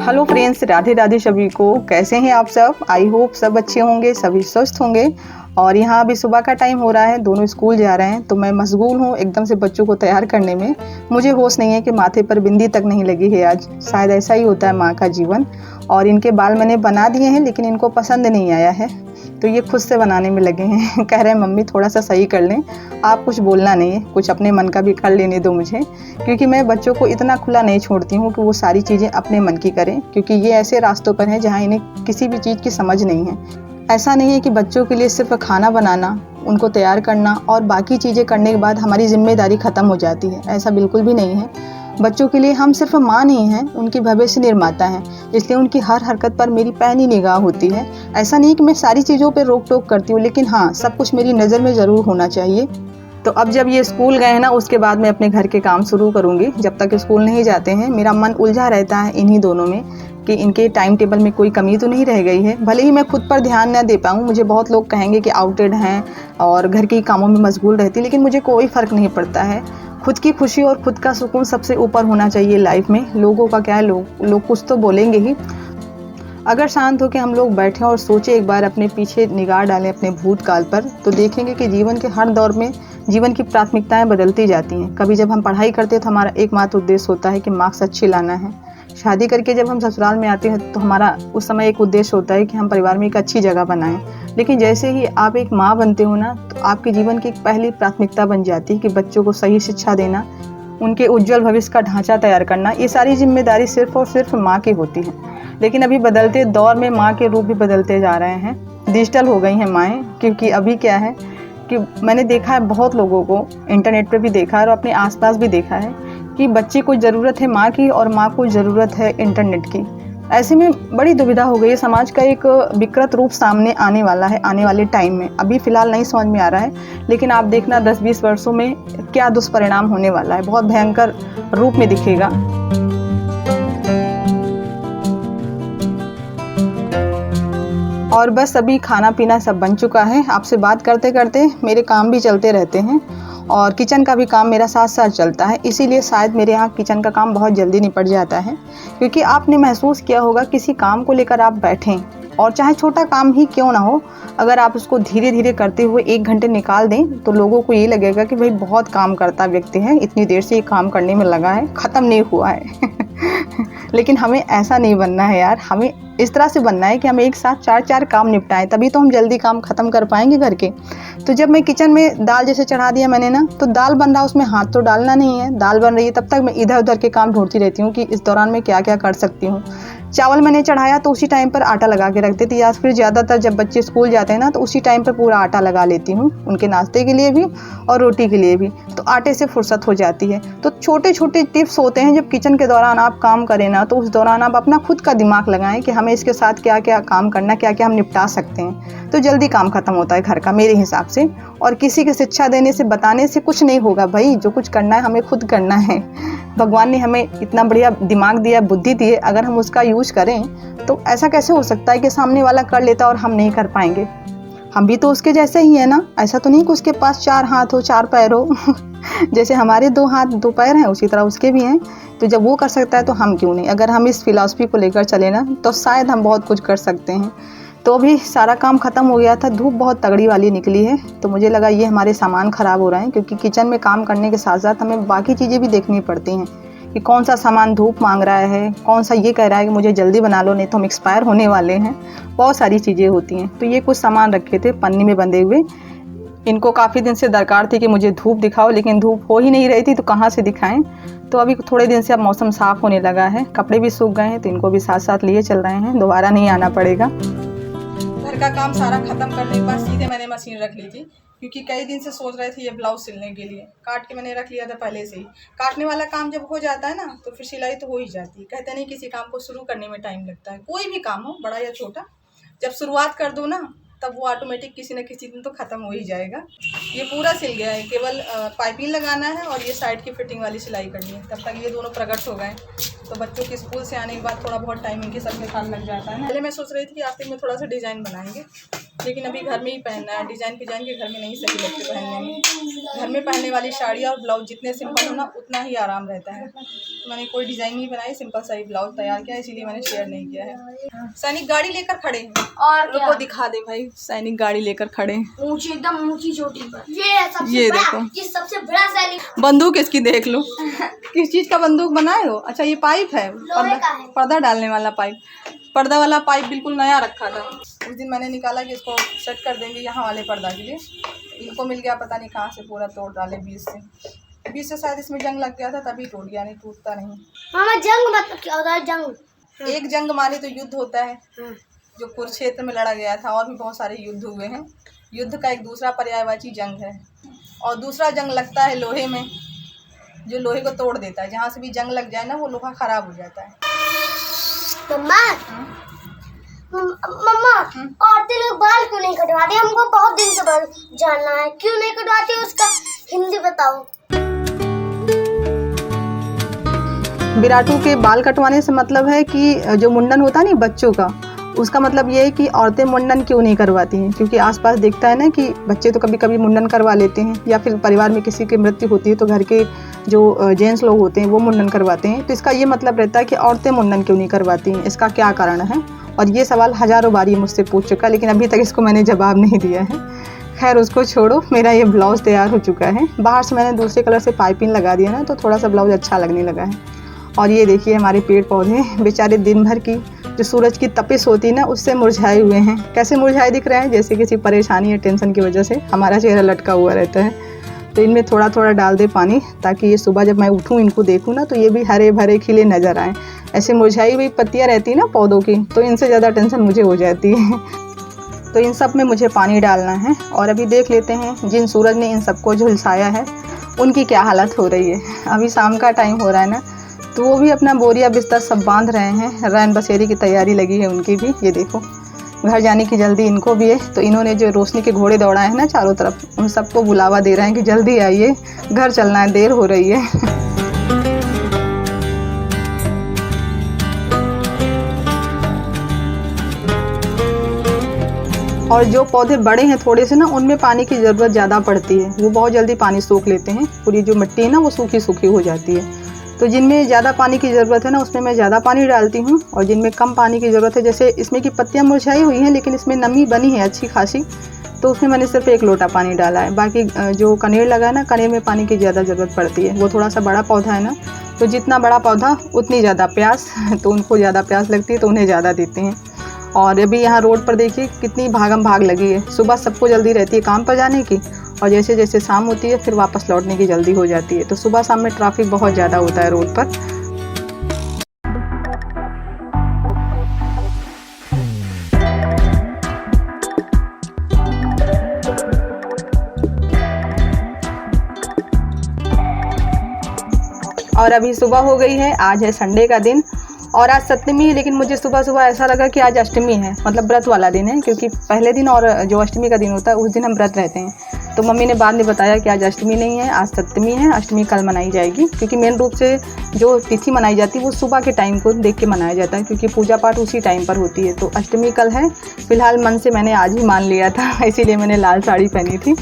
Hello friends, Radhe Radhe सभी को। कैसे हैं आप सब? आई होप सब अच्छे होंगे, सभी स्वस्थ होंगे। और यहाँ अभी सुबह का टाइम हो रहा है, दोनों स्कूल जा रहे हैं, तो मैं मशगूल हूँ एकदम से बच्चों को तैयार करने में। मुझे होश नहीं है कि माथे पर बिंदी तक नहीं लगी है आज। शायद ऐसा ही होता है माँ का जीवन। और इनके बाल मैंने बना दिए हैं, लेकिन इनको पसंद नहीं आया है, तो ये खुद से बनाने में लगे हैं। कह रहे हैं मम्मी थोड़ा सा सही कर लें, आप कुछ बोलना नहीं है, कुछ अपने मन का भी कर लेने दो मुझे, क्योंकि मैं बच्चों को इतना खुला नहीं छोड़ती हूँ कि वो सारी चीज़ें अपने मन की करें, क्योंकि ये ऐसे रास्तों पर हैं जहाँ इन्हें किसी भी चीज़ की समझ नहीं है। ऐसा नहीं है कि बच्चों के लिए सिर्फ खाना बनाना, उनको तैयार करना और बाकी चीज़ें करने के बाद हमारी जिम्मेदारी ख़त्म हो जाती है। ऐसा बिल्कुल भी नहीं है। बच्चों के लिए हम सिर्फ माँ नहीं हैं, उनकी भविष्य निर्माता हैं, इसलिए उनकी हर हरकत पर मेरी पैनी निगाह होती है। ऐसा नहीं कि मैं सारी चीज़ों पर रोक टोक करती हूँ, लेकिन हाँ, सब कुछ मेरी नज़र में ज़रूर होना चाहिए। तो अब जब ये स्कूल गए हैं ना, उसके बाद मैं अपने घर के काम शुरू करूँगी। जब तक स्कूल नहीं जाते हैं मेरा मन उलझा रहता है इन्हीं दोनों में कि इनके टाइम टेबल में कोई कमी तो नहीं रह गई है। भले ही मैं खुद पर ध्यान न दे पाऊँ, मुझे बहुत लोग कहेंगे कि आउटेड हैं और घर के कामों में मशगूल रहती, लेकिन मुझे कोई फ़र्क नहीं पड़ता है। खुद की खुशी और खुद का सुकून सबसे ऊपर होना चाहिए लाइफ में। लोगों का क्या है, लोग कुछ तो बोलेंगे ही। अगर शांत होकर हम लोग बैठें और सोचें, एक बार अपने पीछे निगाह डालें अपने भूतकाल पर, तो देखेंगे कि जीवन के हर दौर में जीवन की प्राथमिकताएं बदलती जाती हैं। कभी जब हम पढ़ाई करते हैं तो हमारा एकमात्र उद्देश्य होता है कि मार्क्स अच्छे लाना है। शादी करके जब हम ससुराल में आते हैं तो हमारा उस समय एक उद्देश्य होता है कि हम परिवार में एक अच्छी जगह बनाएं। लेकिन जैसे ही आप एक माँ बनते हो ना, तो आपके जीवन की एक पहली प्राथमिकता बन जाती है कि बच्चों को सही शिक्षा देना, उनके उज्जवल भविष्य का ढांचा तैयार करना। ये सारी जिम्मेदारी सिर्फ और सिर्फ माँ की होती है। लेकिन अभी बदलते दौर में माँ के रूप भी बदलते जा रहे हैं, डिजिटल हो गई हैं माएँ। क्योंकि अभी क्या है कि मैंने देखा है बहुत लोगों को, इंटरनेट पे भी देखा है और अपने आसपास भी देखा है कि बच्चे को ज़रूरत है माँ की और माँ को ज़रूरत है इंटरनेट की। ऐसे में बड़ी दुविधा हो गई है। समाज का एक विकृत रूप सामने आने वाला है आने वाले टाइम में। अभी फ़िलहाल नहीं समझ में आ रहा है, लेकिन आप देखना 10-20 वर्षों में क्या दुष्परिणाम होने वाला है, बहुत भयंकर रूप में दिखेगा। और बस अभी खाना पीना सब बन चुका है। आपसे बात करते करते मेरे काम भी चलते रहते हैं और किचन का भी काम मेरा साथ साथ चलता है, इसीलिए शायद मेरे यहाँ किचन का काम बहुत जल्दी निपट जाता है। क्योंकि आपने महसूस किया होगा, किसी काम को लेकर आप बैठें और चाहे छोटा काम ही क्यों ना हो, अगर आप उसको धीरे धीरे करते हुए 1 घंटे निकाल दें तो लोगों को ये लगेगा कि भाई बहुत काम करता व्यक्ति है, इतनी देर से ये काम करने में लगा है, ख़त्म नहीं हुआ है। लेकिन हमें ऐसा नहीं बनना है यार, हमें इस तरह से बनना है कि हम एक साथ 4-4 काम निपटाएं, तभी तो हम जल्दी काम ख़त्म कर पाएंगे घर के। तो जब मैं किचन में दाल जैसे चढ़ा दिया मैंने ना, तो दाल बन रहा, उसमें हाथ तो डालना नहीं है, दाल बन रही है, तब तक मैं इधर उधर के काम ढूंढती रहती हूँ कि इस दौरान मैं क्या क्या कर सकती हूँ। चावल मैंने चढ़ाया तो उसी टाइम पर आटा लगा के रख देती, या फिर ज़्यादातर जब बच्चे स्कूल जाते हैं ना, तो उसी टाइम पर पूरा आटा लगा लेती हूँ, उनके नाश्ते के लिए भी और रोटी के लिए भी, तो आटे से फुर्सत हो जाती है। तो छोटे छोटे टिप्स होते हैं, जब किचन के दौरान आप काम करें ना, तो उस दौरान आप अपना खुद का दिमाग लगाएं कि हमें इसके साथ क्या क्या काम करना, क्या क्या हम निपटा सकते हैं, तो जल्दी काम खत्म होता है घर का मेरे हिसाब से। और किसी की शिक्षा देने से, बताने से कुछ नहीं होगा भाई, जो कुछ करना है हमें खुद करना है। भगवान ने हमें इतना बढ़िया दिमाग दिया, बुद्धि दी है, अगर हम उसका यूज करें तो ऐसा कैसे हो सकता है कि सामने वाला कर लेता और हम नहीं कर पाएंगे? हम भी तो उसके जैसे ही है ना। ऐसा तो नहीं कि उसके पास 4 हाथ हो 4 पैर हो। जैसे हमारे 2 हाथ 2 पैर हैं, उसी तरह उसके भी हैं। तो जब वो कर सकता है तो हम क्यों नहीं? अगर हम इस फिलॉसफी को लेकर चले ना, तो शायद हम बहुत कुछ कर सकते हैं। तो अभी सारा काम ख़त्म हो गया था, धूप बहुत तगड़ी वाली निकली है, तो मुझे लगा ये हमारे सामान ख़राब हो रहे हैं, क्योंकि किचन में काम करने के साथ साथ हमें बाकी चीज़ें भी देखनी पड़ती हैं कि कौन सा सामान धूप मांग रहा है, कौन सा ये कह रहा है कि मुझे जल्दी बना लो नहीं तो हम एक्सपायर होने वाले हैं। बहुत सारी चीज़ें होती हैं। तो ये कुछ सामान रखे थे पन्नी में बंधे हुए, इनको काफ़ी दिन से दरकार थी कि मुझे धूप दिखाओ, लेकिन धूप हो ही नहीं रही थी, तो कहाँ से दिखाएं। तो अभी थोड़े दिन से अब मौसम साफ़ होने लगा है, कपड़े भी सूख गए हैं, तो इनको भी साथ साथ लिए चल रहे हैं, दोबारा नहीं आना पड़ेगा। घर का काम सारा ख़त्म करने के बाद सीधे मैंने मशीन रख ली थी, क्योंकि कई दिन से सोच रहे थे ये ब्लाउज सिलने के लिए। काट के मैंने रख लिया था पहले से ही। काटने वाला काम जब हो जाता है ना, तो फिर सिलाई तो हो ही जाती है। कहते नहीं किसी काम को शुरू करने में टाइम लगता है, कोई भी काम हो बड़ा या छोटा, जब शुरुआत कर दो ना, तब वो ऑटोमेटिक किसी न किसी दिन तो ख़त्म हो ही जाएगा। ये पूरा सिल गया है, केवल पाइपिंग लगाना है और ये साइड की फिटिंग वाली सिलाई करनी है। तब तक ये दोनों प्रकट हो गए। तो बच्चों के स्कूल से आने के बाद थोड़ा बहुत टाइम इनके सब में काम लग जाता है ना। पहले मैं सोच रही थी कि आखिर में थोड़ा सा डिज़ाइन बनाएंगे, लेकिन अभी घर में ही पहनना है। डिजाइन के घर में नहीं सही लगते पहनने में। घर में पहनने वाली साड़ियाँ और ब्लाउज जितने सिंपल हो ना उतना ही आराम रहता है। तो मैंने कोई डिजाइन नहीं बनाई, सिंपल सा ही ब्लाउज तैयार किया, इसीलिए मैंने शेयर नहीं किया है। सैनिक गाड़ी लेकर खड़े हैं और लोगों को दिखा दे भाई, सैनिक गाड़ी लेकर खड़े हैं ऊंची, एकदम ऊंची चोटी पर। ये देखो, ये सबसे बड़ा सैनिक। बंदूक इसकी देख लो किस चीज का बंदूक बनाए हो। अच्छा ये पाइप है, पर्दा डालने वाला पाइप, पर्दा वाला पाइप बिल्कुल नया रखा था। उस दिन मैंने निकाला कि इसको सेट कर देंगे यहाँ वाले पर्दा के लिए। इनको मिल गया पता नहीं कहाँ से, पूरा तोड़ डाले बीच से शायद इसमें जंग लग गया था तभी टूट गया, नहीं टूटता नहीं। मामा जंग मतलब क्या होता है? जंग एक जंग माने तो युद्ध होता है जो कुरुक्षेत्र में लड़ा गया था, और भी बहुत सारे युद्ध हुए हैं। युद्ध का एक दूसरा पर्यायवाची जंग है। और दूसरा जंग लगता है लोहे में, जो लोहे को तोड़ देता है। जहाँ से भी जंग लग जाए ना वो लोहा खराब हो जाता है। मम्मा मम्मा औरतें लोग बाल क्यों नहीं कटवाती? हमको बहुत दिन से बाल जानना है, क्यों नहीं कटवाती उसका हिंदी बताओ। विराटू के बाल कटवाने से मतलब है कि जो मुंडन होता है ना बच्चों का, उसका मतलब ये है कि औरतें मुंडन क्यों नहीं करवाती हैं। क्योंकि आसपास देखता है ना कि बच्चे तो कभी कभी मुंडन करवा लेते हैं, या फिर परिवार में किसी की मृत्यु होती है तो घर के जो जेंट्स लोग होते हैं वो मुंडन करवाते हैं। तो इसका ये मतलब रहता है कि औरतें मुंडन क्यों नहीं करवाती हैं, इसका क्या कारण है। और ये सवाल हज़ारों बार ये मुझसे पूछ चुका, लेकिन अभी तक इसको मैंने जवाब नहीं दिया है। खैर उसको छोड़ो, मेरा ये ब्लाउज़ तैयार हो चुका है। बाहर से मैंने दूसरे कलर से पाइपिंग लगा दिया ना, तो थोड़ा सा ब्लाउज़ अच्छा लगने लगा है। और ये देखिए हमारे पेड़ पौधे बेचारे दिन भर की जो सूरज की तपिश होती है ना उससे मुरझाए हुए हैं। कैसे मुरझाए दिख रहे हैं? जैसे किसी परेशानी या टेंशन की वजह से हमारा चेहरा लटका हुआ रहता है। तो इनमें थोड़ा थोड़ा डाल दे पानी, ताकि ये सुबह जब मैं उठूँ इनको देखूँ ना तो ये भी हरे भरे खिले नज़र आएँ। ऐसे मुरझाई हुई पत्तियाँ रहती है ना पौधों की, तो इनसे ज़्यादा टेंशन मुझे हो जाती है। तो इन सब में मुझे पानी डालना है। और अभी देख लेते हैं जिन सूरज ने इन सबको झुलसाया है उनकी क्या हालत हो रही है। अभी शाम का टाइम हो रहा है ना, तो वो भी अपना बोरिया बिस्तर सब बांध रहे हैं। रैन बसेरी की तैयारी लगी है उनकी भी। ये देखो घर जाने की जल्दी इनको भी है। तो इन्होंने जो रोशनी के घोड़े दौड़ाए हैं ना चारों तरफ, उन सबको बुलावा दे रहे हैं कि जल्दी आइए, घर चलना है, देर हो रही है। और जो पौधे बड़े हैं थोड़े से ना, उनमें पानी की ज़रूरत ज़्यादा पड़ती है। वो बहुत जल्दी पानी सोख लेते हैं, पूरी जो मिट्टी है ना वो सूखी सूखी हो जाती है। तो जिनमें ज़्यादा पानी की ज़रूरत है ना उसमें मैं ज़्यादा पानी डालती हूँ, और जिनमें कम पानी की ज़रूरत है, जैसे इसमें की पत्तियाँ मुरझाई हुई हैं लेकिन इसमें नमी बनी है अच्छी खासी, तो उसमें मैंने सिर्फ 1 लोटा पानी डाला है। बाकी जो कनेर लगा है ना, कनेर में पानी की ज़्यादा ज़रूरत पड़ती है। वो थोड़ा सा बड़ा पौधा है ना, तो जितना बड़ा पौधा उतनी ज़्यादा प्यास, तो उनको ज़्यादा प्यास लगती है तो उन्हें ज़्यादा देते हैं। और अभी यहाँ रोड पर देखिए कितनी भागम भाग लगी है। सुबह सबको जल्दी रहती है काम पर जाने की, और जैसे जैसे शाम होती है फिर वापस लौटने की जल्दी हो जाती है। तो सुबह शाम में ट्रैफिक बहुत ज़्यादा होता है रोड पर। और अभी सुबह हो गई है, आज है संडे का दिन और आज सप्तमी है, लेकिन मुझे सुबह सुबह ऐसा लगा कि आज अष्टमी है, मतलब व्रत वाला दिन है। क्योंकि पहले दिन और जो अष्टमी का दिन होता है उस दिन हम व्रत रहते हैं। तो मम्मी ने बाद में बताया कि आज अष्टमी नहीं है, आज सप्तमी है। अष्टमी कल मनाई जाएगी, क्योंकि मेन रूप से जो तिथि मनाई जाती है वो सुबह के टाइम को देख के मनाया जाता है, क्योंकि पूजा पाठ उसी टाइम पर होती है। तो अष्टमी कल है। फिलहाल मन से मैंने आज ही मान लिया था, इसीलिए मैंने लाल साड़ी पहनी थी।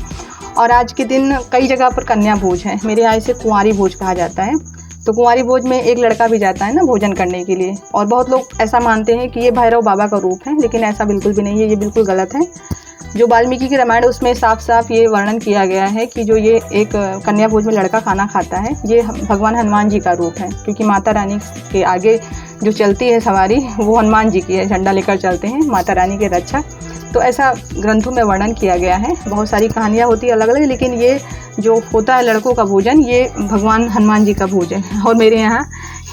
और आज के दिन कई जगह पर कन्या भोज है। मेरे यहाँ इसे कुंवारी भोज कहा जाता है। तो कुंवारी भोज में एक लड़का भी जाता है ना भोजन करने के लिए। और बहुत लोग ऐसा मानते हैं कि ये भैरव बाबा का रूप है, लेकिन ऐसा बिल्कुल भी नहीं है, ये बिल्कुल गलत है। जो वाल्मीकि की रामायण उसमें साफ साफ ये वर्णन किया गया है कि जो ये एक कन्या भोज में लड़का खाना खाता है, ये भगवान हनुमान जी का रूप है। क्योंकि माता रानी के आगे जो चलती है सवारी वो हनुमान जी की है, झंडा लेकर चलते हैं माता रानी के रक्षक। तो ऐसा ग्रंथों में वर्णन किया गया है। बहुत सारी कहानियाँ होती है अलग अलग, लेकिन ये जो होता है लड़कों का भोजन, ये भगवान हनुमान जी का भोजन है। और मेरे यहाँ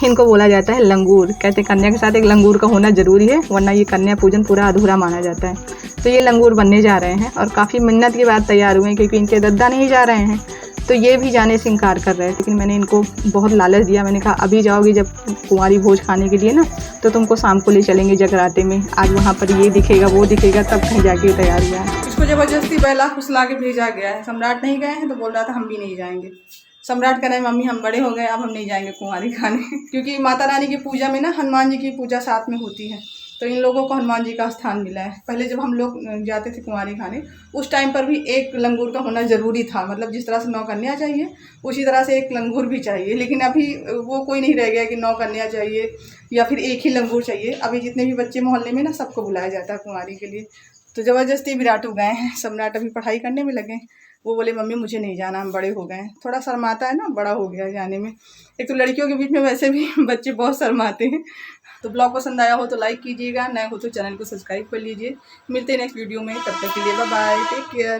इनको बोला जाता है लंगूर। कहते कन्या के साथ एक लंगूर का होना ज़रूरी है, वरना ये कन्या पूजन पूरा अधूरा माना जाता है। तो ये लंगूर बनने जा रहे हैं और काफ़ी मिन्नत के बाद तैयार हुए हैं, क्योंकि इनके दद्दा नहीं जा रहे हैं। तो ये भी जाने से इनकार कर रहे हैं, लेकिन मैंने इनको बहुत लालच दिया। मैंने कहा अभी जाओगी जब कुंवारी भोज खाने के लिए ना, तो तुमको शाम को ले चलेंगे जगराते में। आज वहाँ पर ये दिखेगा वो दिखेगा, तब कहीं जाके तैयार हुआ है। इसको ज़बरदस्ती बहला फुसला के भेजा गया है। सम्राट नहीं गए हैं तो बोल रहा था हम भी नहीं जाएंगे। सम्राट कह रहे हैं मम्मी हम बड़े हो गए, अब हम नहीं जाएंगे कुंवारी खाने। क्योंकि माता रानी की पूजा में ना हनुमान जी की पूजा साथ में होती है, तो इन लोगों को हनुमान जी का स्थान मिला है। पहले जब हम लोग जाते थे कुंवारी खाने, उस टाइम पर भी एक लंगूर का होना ज़रूरी था, मतलब जिस तरह से 9 कन्या चाहिए उसी तरह से एक लंगूर भी चाहिए। लेकिन अभी वो कोई नहीं रह गया कि 9 कन्या चाहिए या फिर एक ही लंगूर चाहिए। अभी जितने भी बच्चे मोहल्ले में ना, सबको बुलाया जाता है कुंवारी के लिए। तो ज़बरदस्ती विराटू गए हैं, सम्राट अभी पढ़ाई करने में लगे। वो बोले मम्मी मुझे नहीं जाना, हम बड़े हो गए हैं। थोड़ा शर्माता है ना, बड़ा हो गया जाने में। एक तो लड़कियों के बीच में वैसे भी बच्चे बहुत शर्माते हैं। तो ब्लॉग पसंद आया हो तो लाइक कीजिएगा, नए हो तो चैनल को सब्सक्राइब कर लीजिए। मिलते हैं नेक्स्ट वीडियो में, तब तक के लिए बाय बाय, टेक केयर।